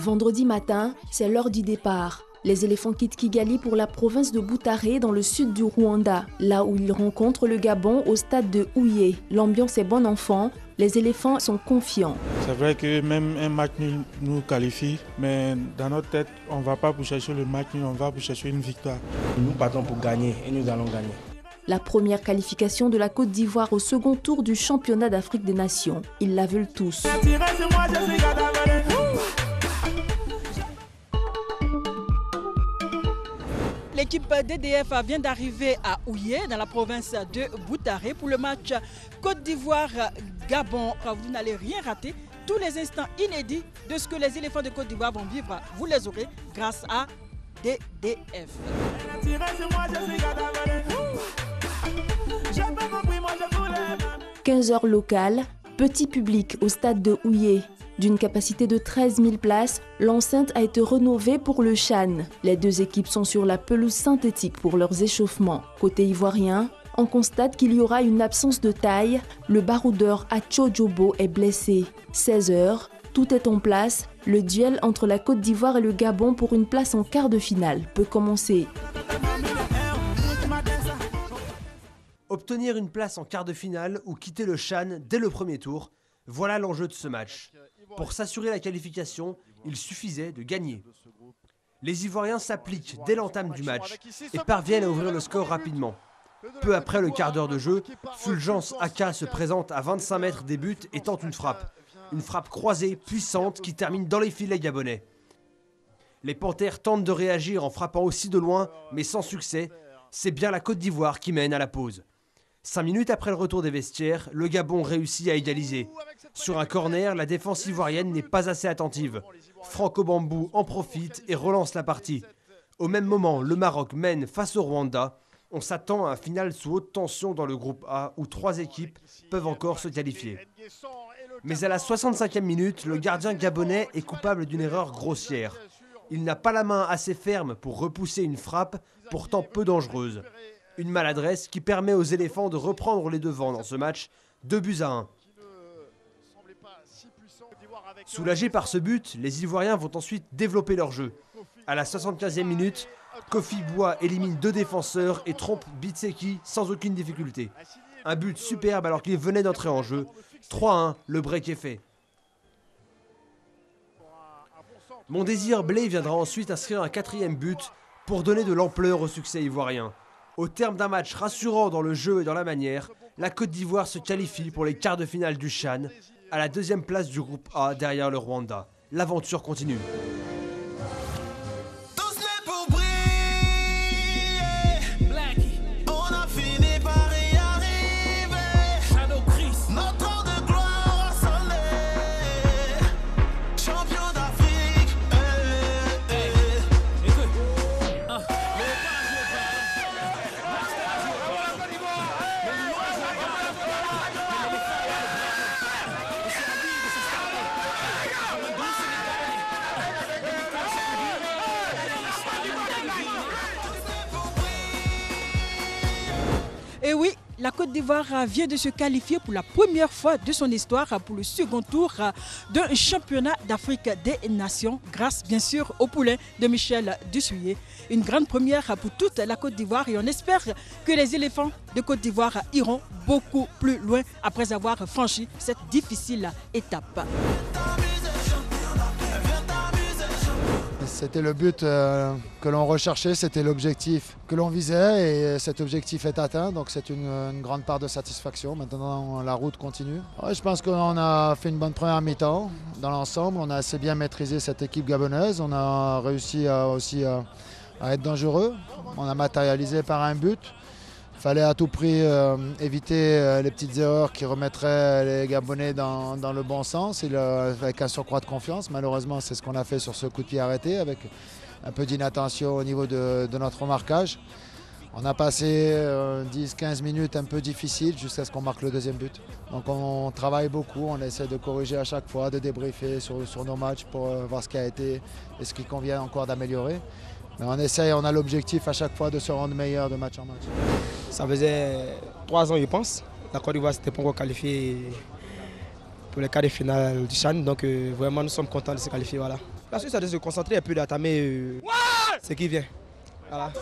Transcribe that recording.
Vendredi matin, c'est l'heure du départ. Les éléphants quittent Kigali pour la province de Butare dans le sud du Rwanda, là où ils rencontrent le Gabon au stade de Huye. L'ambiance est bon enfant, les éléphants sont confiants. C'est vrai que même un match nul nous qualifie, mais dans notre tête, on ne va pas pour chercher le match nul, on va pour chercher une victoire. Nous partons pour gagner et nous allons gagner. La première qualification de la Côte d'Ivoire au second tour du championnat d'Afrique des Nations. Ils la veulent tous. L'équipe DDF vient d'arriver à Huye, dans la province de Butare, pour le match Côte d'Ivoire-Gabon. Vous n'allez rien rater. Tous les instants inédits de ce que les éléphants de Côte d'Ivoire vont vivre, vous les aurez grâce à DDF. 15h locales, petit public au stade de Huye. D'une capacité de 13 000 places, l'enceinte a été rénovée pour le CHAN. Les deux équipes sont sur la pelouse synthétique pour leurs échauffements. Côté ivoirien, on constate qu'il y aura une absence de taille. Le baroudeur Acho Jobo est blessé. 16h, tout est en place. Le duel entre la Côte d'Ivoire et le Gabon pour une place en quart de finale peut commencer. Obtenir une place en quart de finale ou quitter le CHAN dès le premier tour, voilà l'enjeu de ce match. Pour s'assurer la qualification, il suffisait de gagner. Les Ivoiriens s'appliquent dès l'entame du match et parviennent à ouvrir le score rapidement. Peu après le quart d'heure de jeu, Fulgence Aka se présente à 25 mètres des buts et tente une frappe. Une frappe croisée, puissante, qui termine dans les filets gabonais. Les Panthères tentent de réagir en frappant aussi de loin, mais sans succès. C'est bien la Côte d'Ivoire qui mène à la pause. 5 minutes après le retour des vestiaires, le Gabon réussit à égaliser. Sur un corner, la défense ivoirienne n'est pas assez attentive. Franco Bambou en profite et relance la partie. Au même moment, le Maroc mène face au Rwanda. On s'attend à un final sous haute tension dans le groupe A où 3 équipes peuvent encore se qualifier. Mais à la 65e minute, le gardien gabonais est coupable d'une erreur grossière. Il n'a pas la main assez ferme pour repousser une frappe, pourtant peu dangereuse. Une maladresse qui permet aux éléphants de reprendre les devants dans ce match, 2-1. Soulagés par ce but, les Ivoiriens vont ensuite développer leur jeu. À la 75e minute, Kofi Bois élimine 2 défenseurs et trompe Bitseki sans aucune difficulté. Un but superbe alors qu'il venait d'entrer en jeu. 3-1, le break est fait. Mon désir Blé viendra ensuite inscrire un 4e but pour donner de l'ampleur au succès ivoirien. Au terme d'un match rassurant dans le jeu et dans la manière, la Côte d'Ivoire se qualifie pour les quarts de finale du CHAN, à la 2e place du groupe A derrière le Rwanda. L'aventure continue. Et oui, la Côte d'Ivoire vient de se qualifier pour la première fois de son histoire pour le second tour d'un championnat d'Afrique des Nations, grâce bien sûr au poulain de Michel Dussuyer. Une grande première pour toute la Côte d'Ivoire et on espère que les éléphants de Côte d'Ivoire iront beaucoup plus loin après avoir franchi cette difficile étape. C'était le but que l'on recherchait, c'était l'objectif que l'on visait et cet objectif est atteint, donc c'est une grande part de satisfaction. Maintenant, la route continue. Ouais, je pense qu'on a fait une bonne première mi-temps dans l'ensemble, on a assez bien maîtrisé cette équipe gabonaise, on a réussi aussi à être dangereux, on a matérialisé par un but. Il fallait à tout prix éviter les petites erreurs qui remettraient les Gabonais dans le bon sens avec un surcroît de confiance. Malheureusement, c'est ce qu'on a fait sur ce coup de pied arrêté avec un peu d'inattention au niveau de notre marquage. On a passé 10-15 minutes un peu difficiles jusqu'à ce qu'on marque le 2e but. Donc on travaille beaucoup, on essaie de corriger à chaque fois, de débriefer sur nos matchs pour voir ce qui a été et ce qui convient encore d'améliorer. Mais on essaye, on a l'objectif à chaque fois de se rendre meilleur de match en match. Ça faisait 3 ans, je pense. La Côte d'Ivoire s'était pas encore qualifiée pour les quarts de finale du CHAN. Donc vraiment nous sommes contents de se qualifier. Voilà. La Suisse a de se concentrer un peu, d'attamer ce qui vient. Voilà.